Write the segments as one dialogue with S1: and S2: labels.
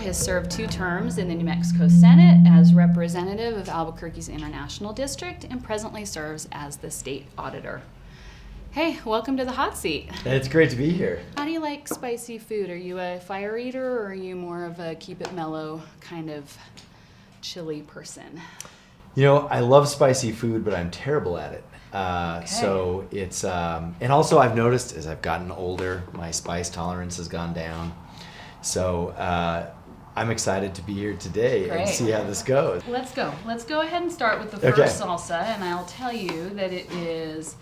S1: has served 2 terms in the New Mexico Senate as representative of Albuquerque's International District and presently serves as the state auditor. Hey, welcome to the hot seat.
S2: It's great to be here.
S1: How do you like spicy food? Are you a fire eater or are you more of a keep it mellow kind of chili person?
S2: You know, I love spicy food, but I'm terrible at it.
S1: Okay.
S2: So it's, and also I've noticed as I've gotten older, my spice tolerance has gone down. So I'm excited to be here today
S1: Great.
S2: and see how this goes.
S1: Let's go. Let's go ahead and start with the first salsa, and I'll tell you that it is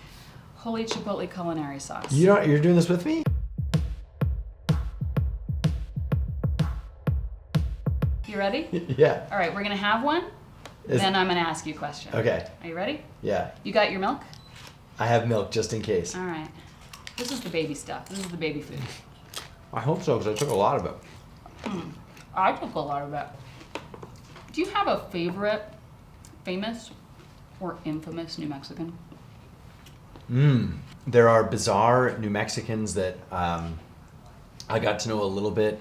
S1: Holy Chipotle culinary sauce.
S2: You're doing this with me?
S1: You ready?
S2: Yeah.
S1: All right, we're gonna have one. Then I'm gonna ask you a question.
S2: Okay.
S1: Are you ready?
S2: Yeah.
S1: You got your milk?
S2: I have milk just in case.
S1: All right. This is the baby stuff. This is the baby food.
S2: I hope so, because I took a lot of it.
S1: I took a lot of it. Do you have a favorite famous or infamous New Mexican?
S2: There are bizarre New Mexicans that I got to know a little bit,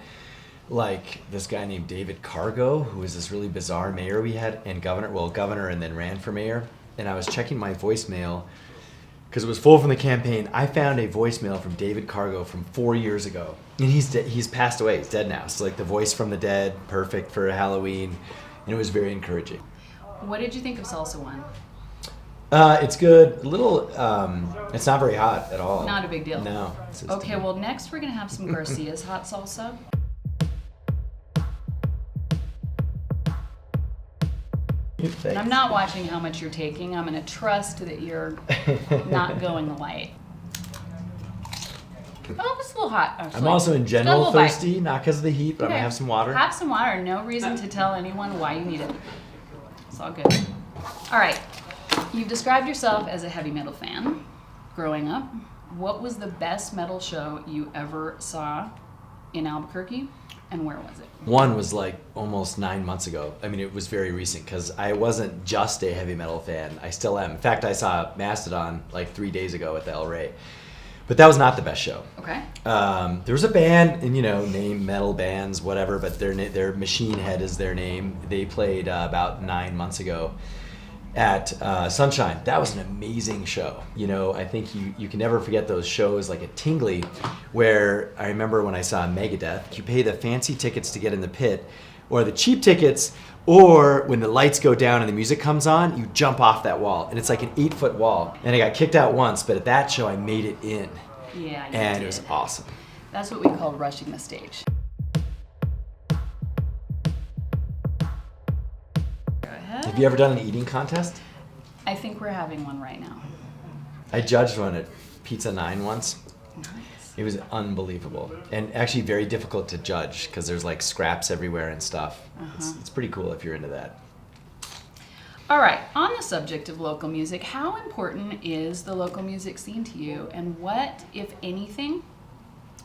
S2: like this guy named David Cargo, who was this really bizarre mayor we had, and governor and then ran for mayor. And I was checking my voicemail because it was full from the campaign. I found a voicemail from David Cargo from 4 years ago, and he's passed away. He's dead now. So like the voice from the dead, perfect for Halloween, and it was very encouraging.
S1: What did you think of Salsa 1?
S2: It's good. A little. It's not very hot at all.
S1: Not a big deal.
S2: No.
S1: Okay, well next we're gonna have some Garcia's hot salsa. And I'm not watching how much you're taking. I'm gonna trust that you're not going light. Oh, it's a little hot, actually.
S2: I'm also in general
S1: bite.
S2: thirsty, not because of the heat, but I'm gonna have some water.
S1: Have some water. No reason to tell anyone why you need it. It's all good. All right. You've described yourself as a heavy metal fan growing up. What was the best metal show you ever saw in Albuquerque, and where was it?
S2: One was like almost 9 months ago. I mean, it was very recent because I wasn't just a heavy metal fan. I still am. In fact, I saw Mastodon like 3 days ago at the El Rey. But that was not the best show.
S1: Okay.
S2: There was a band, and name metal bands, whatever, but their Machine Head is their name. They played about 9 months ago at Sunshine. That was an amazing show. I think you can never forget those shows like at Tingley, where I remember when I saw Megadeth, you pay the fancy tickets to get in the pit, or the cheap tickets, or when the lights go down and the music comes on, you jump off that wall. And it's like an 8-foot wall. And I got kicked out once, but at that show I made it in.
S1: Yeah, you
S2: And
S1: did.
S2: it was awesome.
S1: That's what we call rushing the stage. Go ahead.
S2: Have you ever done an eating contest?
S1: I think we're having one right now.
S2: I judged one at Pizza 9 once.
S1: Nice.
S2: It was unbelievable, and actually very difficult to judge because there's like scraps everywhere and stuff. It's pretty cool if you're into that.
S1: All right, on the subject of local music, how important is the local music scene to you, and what, if anything,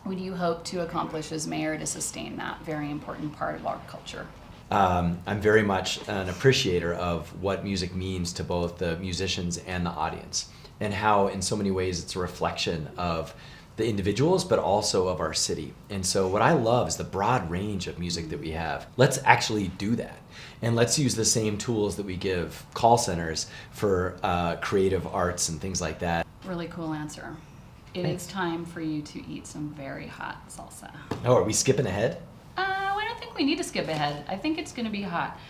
S1: would you hope to accomplish as mayor to sustain that very important part of our culture?
S2: I'm very much an appreciator of what music means to both the musicians and the audience, and how in so many ways it's a reflection of the individuals, but also of our city. And so what I love is the broad range of music that we have. Let's actually do that. And let's use the same tools that we give call centers for creative arts and things like that.
S1: Really cool answer. It is time for you to eat some very hot salsa.
S2: Oh, are we skipping ahead?
S1: I don't think we need to skip ahead. I think it's gonna be hot.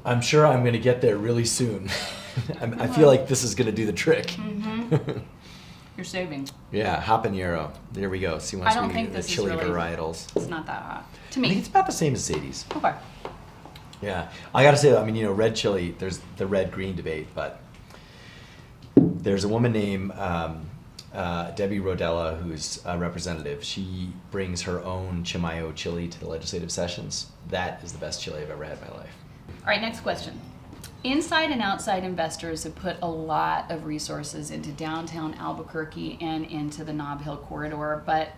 S2: I'm sure I'm going to get there really soon. I feel like this is going to do the trick.
S1: You're saving.
S2: Yeah, habanero. There we go. See, once we get the chili varietals.
S1: It's not that hot. To
S2: I think
S1: me.
S2: it's about the same as Sadie's.
S1: Okay.
S2: Yeah, I got to say, red chili, there's the red-green debate, but there's a woman named Debbie Rodella, who's a representative. She brings her own Chimayo chili to the legislative sessions. That is the best chili I've ever had in my life.
S1: All right, next question. Inside and outside investors have put a lot of resources into downtown Albuquerque and into the Nob Hill corridor, but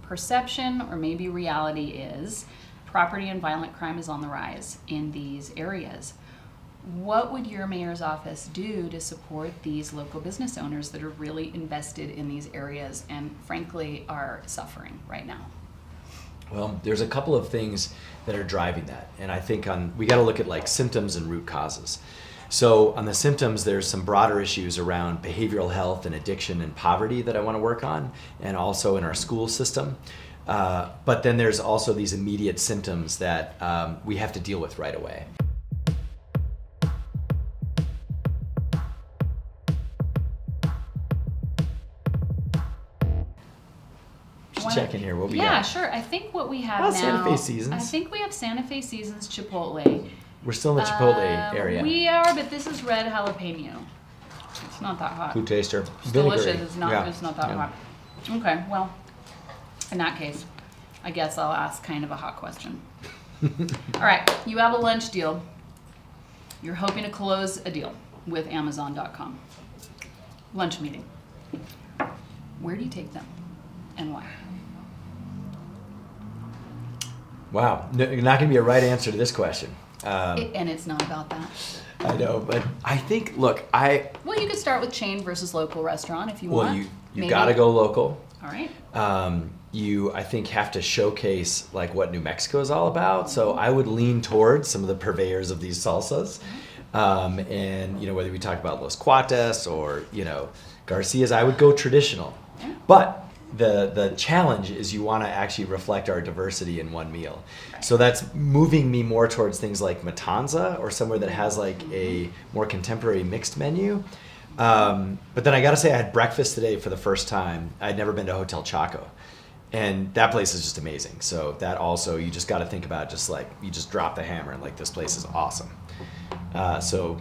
S1: perception, or maybe reality, is property and violent crime is on the rise in these areas. what would your mayor's office do to support these local business owners that are really invested in these areas and frankly are suffering right now?
S2: Well, there's a couple of things that are driving that. And I think we got to look at like symptoms and root causes. So on the symptoms, there's some broader issues around behavioral health and addiction and poverty that I want to work on, and also in our school system. But then there's also these immediate symptoms that we have to deal with right away. Just checking here, what we got?
S1: Yeah, sure. I think what we have now.
S2: Santa Fe Seasons.
S1: I think we have Santa Fe Seasons Chipotle.
S2: We're still in the Chipotle area.
S1: We are, but this is red jalapeno. It's not that hot.
S2: Food taster.
S1: It's delicious.
S2: Vinegary.
S1: It's not.
S2: Yeah.
S1: It's not that
S2: Yeah.
S1: hot. Okay. Well, in that case, I guess I'll ask kind of a hot question. All right. You have a lunch deal. You're hoping to close a deal with Amazon.com. Lunch meeting. Where do you take them, and why?
S2: Wow. No, not going to be a right answer to this question.
S1: And it's not about that.
S2: I know, but I think, look,
S1: Well, you could start with chain versus local restaurant if you want.
S2: you
S1: Maybe.
S2: got to go local.
S1: All right.
S2: You, I think, have to showcase like what New Mexico is all about. So I would lean towards some of the purveyors of these salsas. And, whether we talk about Los Cuates or, Garcia's, I would go traditional.
S1: Yeah.
S2: But the challenge is you want to actually reflect our diversity in one meal.
S1: Right.
S2: So that's moving me more towards things like Matanza or somewhere that has like a more contemporary mixed menu. But then I got to say, I had breakfast today for the first time. I'd never been to Hotel Chaco. And that place is just amazing. So that also, you just got to think about just like, you just drop the hammer and like, this place is awesome. So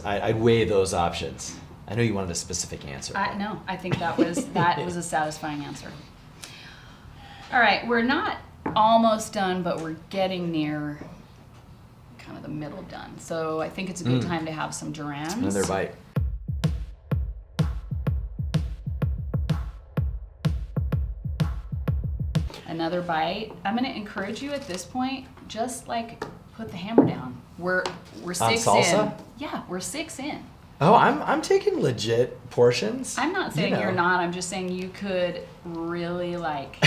S2: I'd weigh those options. I know you wanted a specific answer.
S1: No, I think that was a satisfying answer. All right, we're not almost done, but we're getting near kind of the middle done. So I think it's a good time to have some Durans.
S2: Another bite.
S1: Another bite. I'm going to encourage you at this point, just like put the hammer down. We're 6
S2: salsa?
S1: in. Yeah, we're 6 in.
S2: Oh, I'm taking legit portions.
S1: I'm not saying you're not. I'm just saying you could really like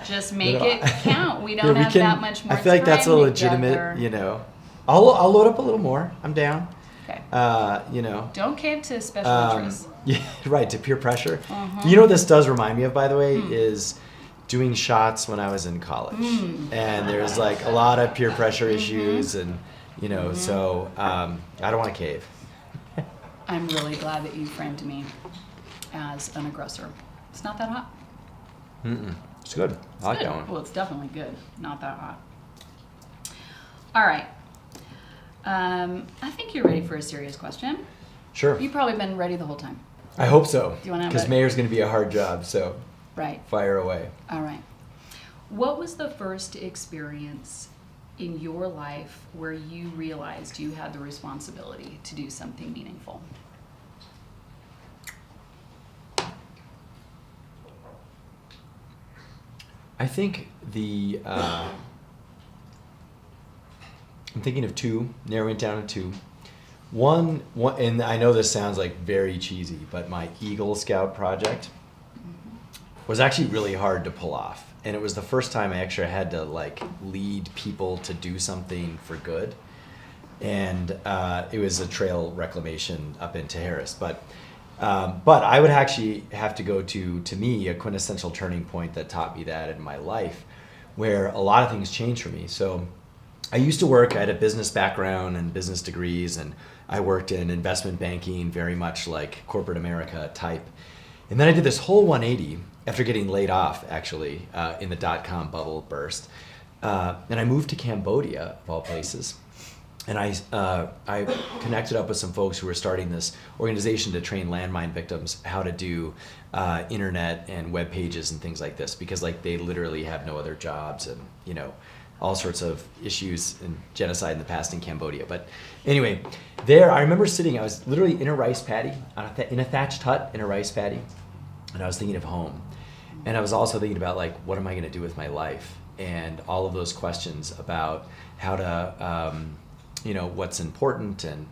S1: just make
S2: No, no,
S1: it count. We don't have that much more.
S2: I feel like that's a
S1: time
S2: legitimate.
S1: together.
S2: I'll load up a little more. I'm down.
S1: Okay.
S2: Don't
S1: cave to special interests.
S2: Yeah, right, to peer pressure.
S1: Uh-huh.
S2: You know what this does remind me of, by the way, is doing shots when I was in college. And there's like a lot of peer pressure issues and, so I don't want to cave.
S1: I'm really glad that you framed me as an aggressor. It's not that hot.
S2: It's good. I like
S1: Good.
S2: that one.
S1: Well, it's definitely good. Not that hot. All right. I think you're ready for a serious question.
S2: Sure.
S1: You've probably been ready the whole time.
S2: I hope so.
S1: Do you wanna have
S2: Because
S1: a-
S2: mayor's going to be a hard job, so
S1: Right.
S2: fire away.
S1: All right. What was the first experience in your life where you realized you had the responsibility to do something meaningful?
S2: I think I'm thinking of two, narrowing it down to two. One, and I know this sounds like very cheesy, but my Eagle Scout project was actually really hard to pull off. And it was the first time I actually had to like lead people to do something for good. And it was a trail reclamation up in Harris. But I would actually have to go to me, a quintessential turning point that taught me that in my life, where a lot of things changed for me. So I used to work, I had a business background and business degrees, and I worked in investment banking, very much like corporate America type. And then I did this whole 180 after getting laid off, actually, in the dot-com bubble burst. And I moved to Cambodia, of all places. And I connected up with some folks who were starting this organization to train landmine victims how to do internet and web pages and things like this, because like they literally have no other jobs and all sorts of issues and genocide in the past in Cambodia. But anyway, there I remember sitting. I was literally in a rice paddy, in a thatched hut in a rice paddy, and I was thinking of home, and I was also thinking about like what am I going to do with my life, and all of those questions about how to what's important and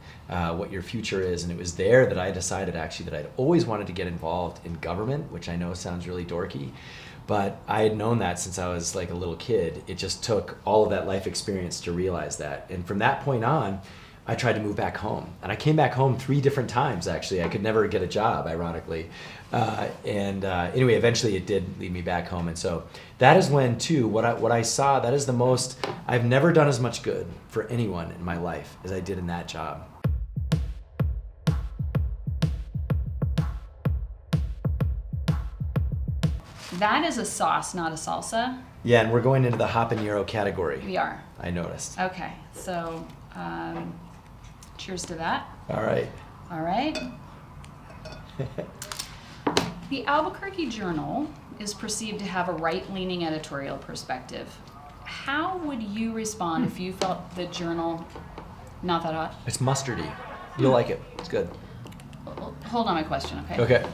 S2: what your future is. And it was there that I decided actually that I'd always wanted to get involved in government, which I know sounds really dorky, but I had known that since I was like a little kid. It just took all of that life experience to realize that. And from that point on, I tried to move back home. And I came back home 3 different times, actually. I could never get a job, ironically. Anyway, eventually it did lead me back home. And so that is when, too, what I saw, that is the most, I've never done as much good for anyone in my life as I did in that job.
S1: That is a sauce, not a salsa.
S2: Yeah, and we're going into the habanero category.
S1: We are.
S2: I noticed.
S1: Okay, so cheers to that.
S2: All right.
S1: All right. The Albuquerque Journal is perceived to have a right-leaning editorial perspective. How would you respond if you felt the Journal not that hot?
S2: It's mustardy. You'll like it. It's good.
S1: Hold on my question, okay?
S2: Okay.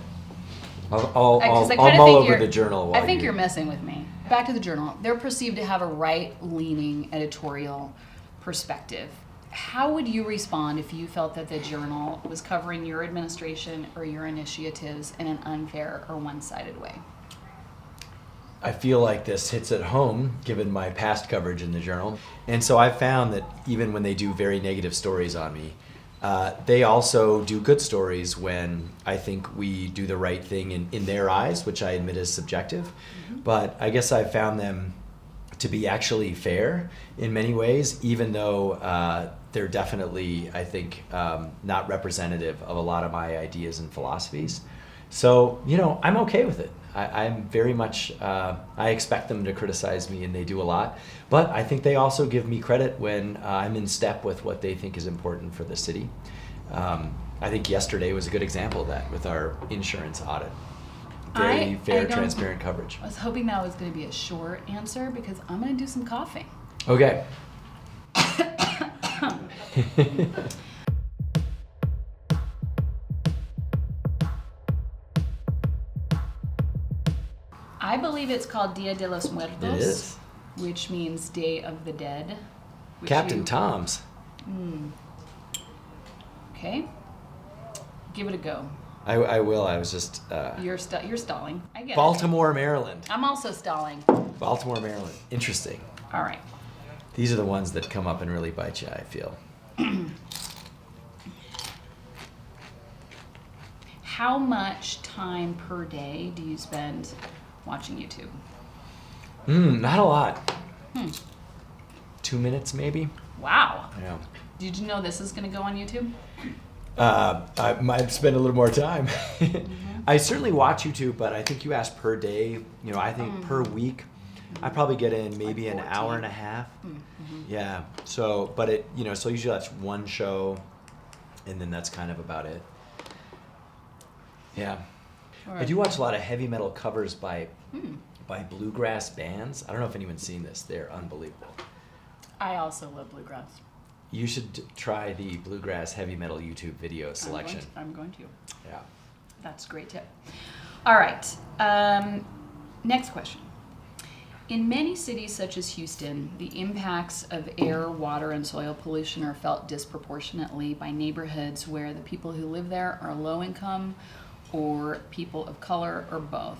S2: I'll
S1: 'Cause I
S2: mull
S1: kinda think
S2: over
S1: you're-
S2: the Journal while
S1: I think you're messing with me. Back to the Journal. They're perceived to have a right-leaning editorial perspective. How would you respond if you felt that the Journal was covering your administration or your initiatives in an unfair or one-sided way?
S2: I feel like this hits at home given my past coverage in the Journal. And so I've found that even when they do very negative stories on me, they also do good stories when I think we do the right thing in their eyes, which I admit is subjective. Mm-hmm. But I guess I've found them to be actually fair in many ways, even though they're definitely, I think, not representative of a lot of my ideas and philosophies. So, I'm okay with it. I'm very much, I expect them to criticize me, and they do a lot. But I think they also give me credit when I'm in step with what they think is important for the city. I think yesterday was a good example of that with our insurance audit. Very fair, transparent coverage.
S1: I was hoping that was going to be a short answer because I'm going to do some coughing.
S2: Okay.
S1: I believe it's called Dia de los Muertos.
S2: It is.
S1: Which means Day of the Dead.
S2: Captain Tom's.
S1: Okay. Give it a go.
S2: I will. I was just...
S1: You're stalling. I get
S2: Baltimore, Maryland.
S1: it. I'm also stalling.
S2: Baltimore, Maryland. Interesting.
S1: All right.
S2: These are the ones that come up and really bite you, I feel.
S1: How much time per day do you spend watching YouTube?
S2: Not a lot. 2 minutes, maybe.
S1: Wow.
S2: Yeah.
S1: Did you know this is going to go on YouTube?
S2: I might spend a little more time. I certainly watch YouTube, but I think you asked per day. I think per week, I probably get in maybe
S1: like
S2: an
S1: 14.
S2: hour and a half. Yeah. So, but it, so usually that's one show, and then that's kind of about it. Yeah.
S1: Right.
S2: I do watch a lot of heavy metal covers by bluegrass bands. I don't know if anyone's seen this. They're unbelievable.
S1: I also love bluegrass.
S2: You should try the bluegrass heavy metal YouTube video selection.
S1: I'm going to.
S2: Yeah.
S1: That's a great tip. All right. Next question. In many cities such as Houston, the impacts of air, water, and soil pollution are felt disproportionately by neighborhoods where the people who live there are low income or people of color or both.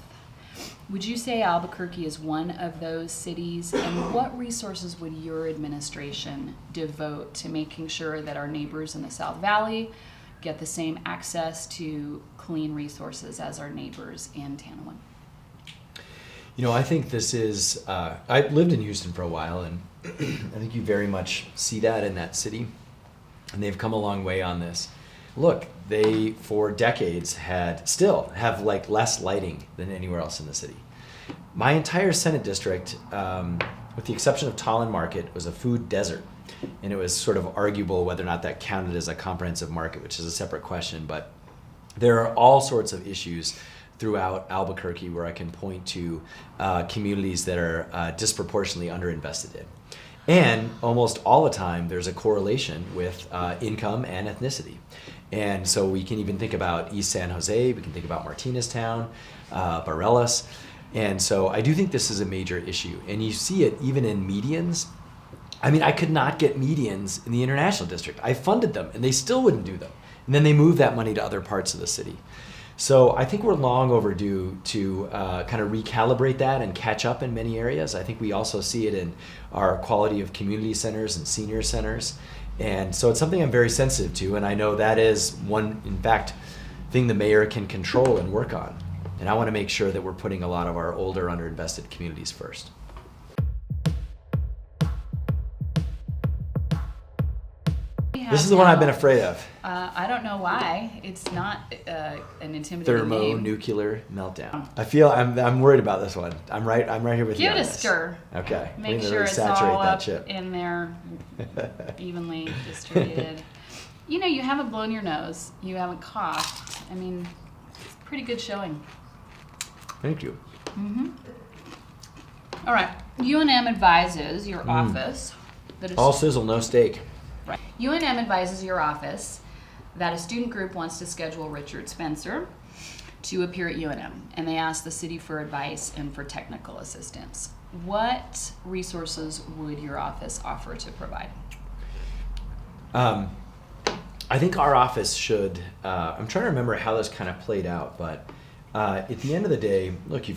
S1: Would you say Albuquerque is one of those cities, and what resources would your administration devote to making sure that our neighbors in the South Valley get the same access to clean resources as our neighbors in Tanawin?
S2: I think this is, I lived in Houston for a while, and I think you very much see that in that city, and they've come a long way on this. Look, they, for decades, still have less lighting than anywhere else in the city. My entire Senate district, with the exception of Tallinn Market, was a food desert. And it was sort of arguable whether or not that counted as a comprehensive market, which is a separate question. But there are all sorts of issues throughout Albuquerque where I can point to communities that are disproportionately underinvested in. And almost all the time, there's a correlation with income and ethnicity. And so we can even think about East San Jose, we can think about Martineztown, Barelas. And so I do think this is a major issue. And you see it even in medians. I mean, I could not get medians in the International District. I funded them, and they still wouldn't do them. And then they moved that money to other parts of the city. So I think we're long overdue to kind of recalibrate that and catch up in many areas. I think we also see it in our quality of community centers and senior centers. And so it's something I'm very sensitive to, and I know that is one, in fact, thing the mayor can control and work on. And I want to make sure that we're putting a lot of our older, underinvested communities first. This is the one I've been afraid of.
S1: I don't know why. It's not an intimidating name.
S2: Thermonuclear meltdown. I feel I'm worried about this one. I'm right here with you.
S1: Give it a stir.
S2: Okay.
S1: Make sure
S2: really
S1: it's
S2: saturate
S1: all
S2: that
S1: up
S2: chip.
S1: in there, evenly distributed. You know, you haven't blown your nose. You haven't coughed. I mean, it's a pretty good showing.
S2: Thank you.
S1: All right. UNM advises your office that
S2: All sizzle, no steak.
S1: Right. UNM advises your office that a student group wants to schedule Richard Spencer to appear at UNM, and they ask the city for advice and for technical assistance. What resources would your office offer to provide?
S2: I think our office should, I'm trying to remember how this kind of played out, but at the end of the day, look,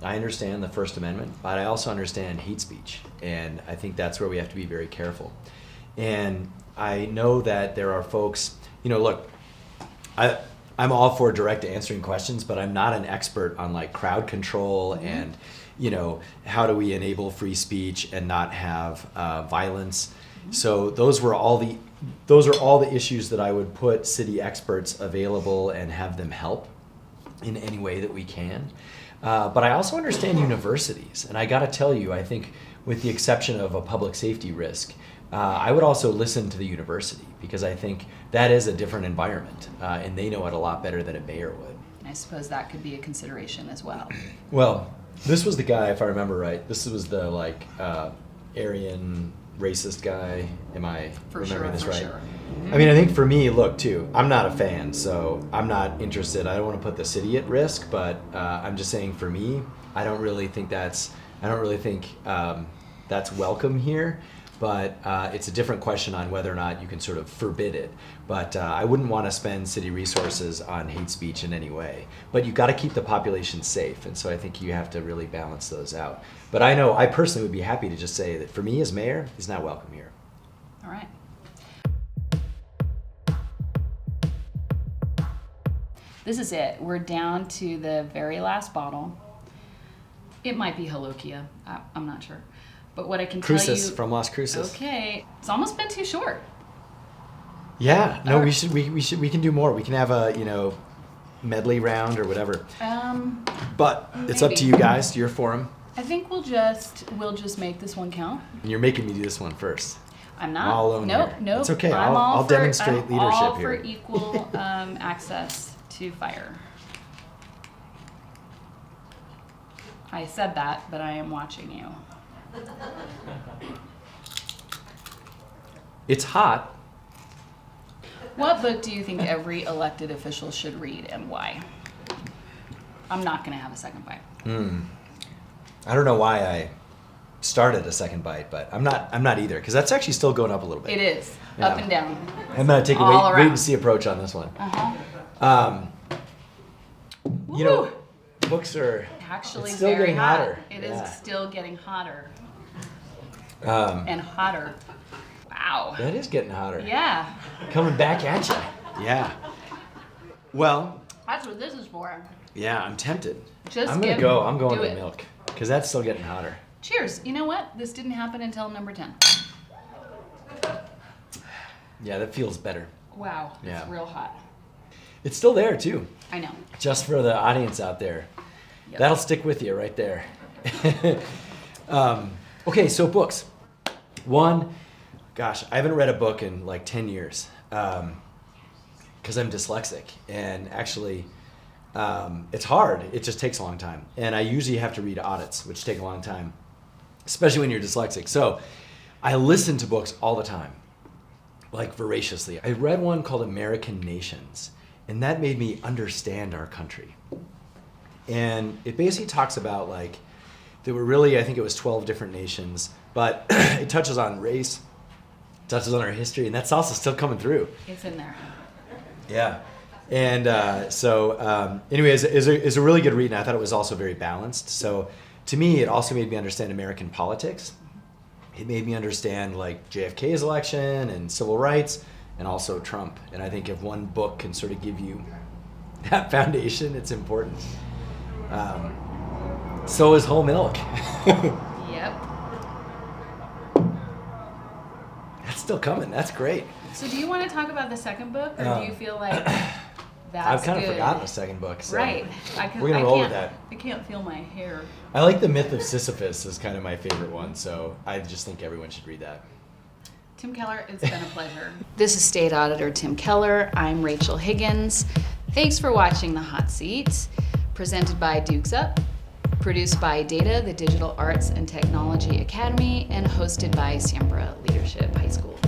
S2: I understand the First Amendment, but I also understand hate speech, and I think that's where we have to be very careful. And I know that there are folks, look, I'm all for direct answering questions, but I'm not an expert on like crowd control and, how do we enable free speech and not have violence. So those are all the issues that I would put city experts available and have them help in any way that we can. But I also understand universities, and I got to tell you, I think with the exception of a public safety risk, I would also listen to the university because I think that is a different environment, and they know it a lot better than a mayor would.
S1: I suppose that could be a consideration as well.
S2: Well, this was the guy, if I remember right. This was the Aryan racist guy. Am I remembering this right?
S1: Sure.
S2: I mean, I think for me, look, too, I'm not a fan, so I'm not interested. I don't want to put the city at risk, but I'm just saying for me, I don't really think that's welcome here. But it's a different question on whether or not you can sort of forbid it. But I wouldn't want to spend city resources on hate speech in any way. But you've got to keep the population safe, and so I think you have to really balance those out. But I know I personally would be happy to just say that for me as mayor, he's not welcome here.
S1: All right. This is it. We're down to the very last bottle. It might be Halokia. I'm not sure. But what I can
S2: Cruces,
S1: tell you
S2: from Las Cruces.
S1: Okay, it's almost been too short.
S2: Yeah, no, we can do more. We can have a medley round or whatever. But it's up to you guys, to your forum.
S1: I think we'll just make this one count.
S2: And you're making me do this one first.
S1: I'm not.
S2: I'm all alone
S1: Nope,
S2: here.
S1: nope.
S2: It's okay.
S1: I'm
S2: I'll demonstrate
S1: I'm
S2: leadership
S1: all
S2: here.
S1: for equal access to fire. I said that, but I am watching you.
S2: It's hot.
S1: What book do you think every elected official should read and why? I'm not going to have a second bite.
S2: I don't know why I started a second bite, but I'm not either, because that's actually still going up a little bit.
S1: It is.
S2: Yeah.
S1: Up and down.
S2: I'm going to take a wait and see approach on this one. Books are
S1: Actually
S2: still
S1: very
S2: getting
S1: hot.
S2: hotter.
S1: It
S2: Yeah.
S1: is still getting hotter. And hotter. Wow.
S2: That is getting hotter.
S1: Yeah.
S2: Coming back at you. Yeah. Well,
S1: That's what this is for.
S2: yeah, I'm tempted.
S1: Just
S2: I'm going
S1: do
S2: to
S1: it.
S2: milk, because that's still getting hotter.
S1: Cheers. You know what? This didn't happen until number 10.
S2: Yeah, that feels better.
S1: Wow.
S2: Yeah.
S1: It's real hot.
S2: It's still there, too.
S1: I know.
S2: Just for the audience out there.
S1: Yep.
S2: That'll stick with you right there. Okay, so books. One, gosh, I haven't read a book in like 10 years because I'm dyslexic. And actually, it's hard. It just takes a long time. And I usually have to read audits, which take a long time, especially when you're dyslexic. So I listen to books all the time, like voraciously. I read one called American Nations, and that made me understand our country. And it basically talks about like, there were really, I think it was 12 different nations, but it touches on race, touches on our history, and that salsa's still coming through.
S1: It's in there.
S2: Yeah. And anyways, it's a really good read, and I thought it was also very balanced. So to me, it also made me understand American politics. It made me understand like JFK's election and civil rights, and also Trump. And I think if one book can sort of give you that foundation, it's important. So is whole milk.
S1: Yep.
S2: That's still coming. That's great.
S1: So do you want to talk about the second book, or do you feel like that's
S2: I've kind of
S1: good?
S2: forgotten the second book. So
S1: Right.
S2: we're gonna roll with that.
S1: I can't feel my hair.
S2: I like the myth of Sisyphus is kind of my favorite one. So I just think everyone should read that.
S1: Tim Keller, it's been a pleasure. This is State Auditor Tim Keller. I'm Rachel Higgins. Thanks for watching The Hot Seat, presented by Dukes Up, produced by Data, the Digital Arts and Technology Academy, and hosted by Siembra Leadership High School.